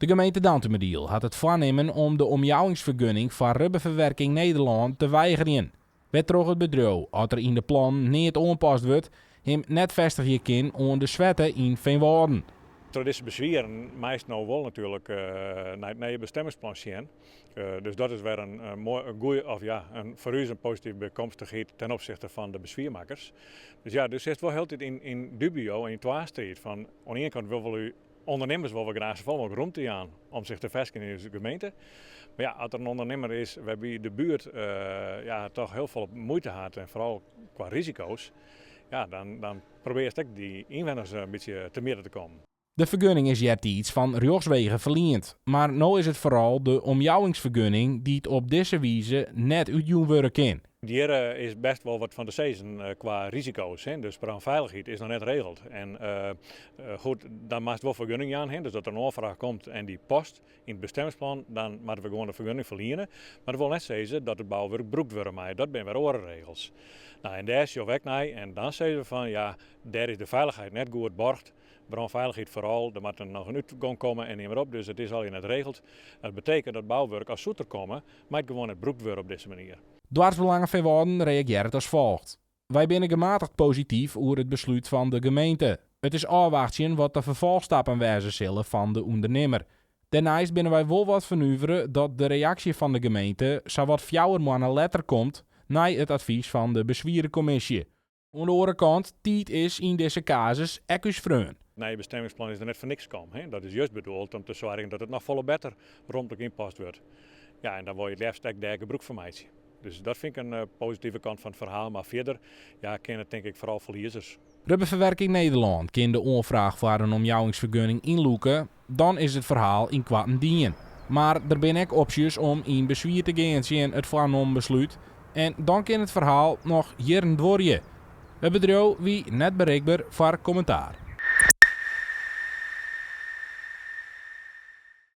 De gemeente Dantumediel had het voornemen om de omjouwingsvergunning voor rubberverwerking Nederland te weigeren. Werd toch het bedrijf, als er in de plan niet aanpast wordt, hem net vestigen kan aan de zwetten in Veenwouden. Traditie bezwieren meest nou wel natuurlijk naar je bestemmingsplan zien. Dus dat is weer een voor u een positieve bijkomstigheid ten opzichte van de bezwiermakers. Dus ja, dus is het wel heel tijd in dubio en in tweestrijd van aan de ene kant wil u ondernemers wel graag zoveel mogelijk ruimte aan om zich te vestigen in de gemeente. Maar ja, als er een ondernemer is waarbij de buurt toch heel veel moeite had en vooral qua risico's, ja, dan probeer je die inwoners een beetje te midden te komen. De vergunning is jet iets van rechtswegen verleend. Maar nu is het vooral de omjouwingsvergunning die het op deze wijze net uitjoen worden kan. Hier is best wel wat van de season qua risico's. Hè? Dus brandveiligheid is nog net regeld. En goed, dan maakt wel vergunning aan. Hè? Dus dat er een aanvraag komt en die past in het bestemmingsplan, dan moeten we gewoon de vergunning verlenen. Maar dat wil net zeggen dat het bouwwerk broekt wordt. Maar dat zijn weer andere regels. Nou, en daar is je weg naar. En dan zeggen we van ja, daar is de veiligheid net goed borgd. Brandveiligheid vooral, er moet er nog een uitgang komen en niet meer op, dus het is al in het regeld. Dat betekent dat bouwwerk als zoeter komen, maar gewoon het broekt worden op deze manier. Dwarsbelangen Veenwouden reageert als volgt. Wij zijn gematigd positief over het besluit van de gemeente. Het is afwachten wat de vervolgstappen wijzen zullen van de ondernemer. Daarnaast binnen wij wel wat vernuiveren dat de reactie van de gemeente zowat fjouwer maanden letter komt naar het advies van de bezwierencommissie. Aan de andere kant, tijd is in deze casus ekkus vreun. Nee, je bestemmingsplan is er net voor niks komen. Hè? Dat is juist bedoeld om te zorgen dat het nog volle beter rondelijk inpast wordt. Ja, en dan word je het liefst de gebruikformatie. Dus dat vind ik een positieve kant van het verhaal. Maar verder ken het denk ik vooral verliezers. Rubberverwerking Nederland kan de aanvraag voor een omjouwingsvergunning inloeken. Dan is het verhaal in kwatten dienen. Maar er zijn ook opties om in bezwier te gaan zien het voorgenomen besluit. En dan kan het verhaal nog jaren worden. Het bedrijf wie net bereikbaar voor commentaar.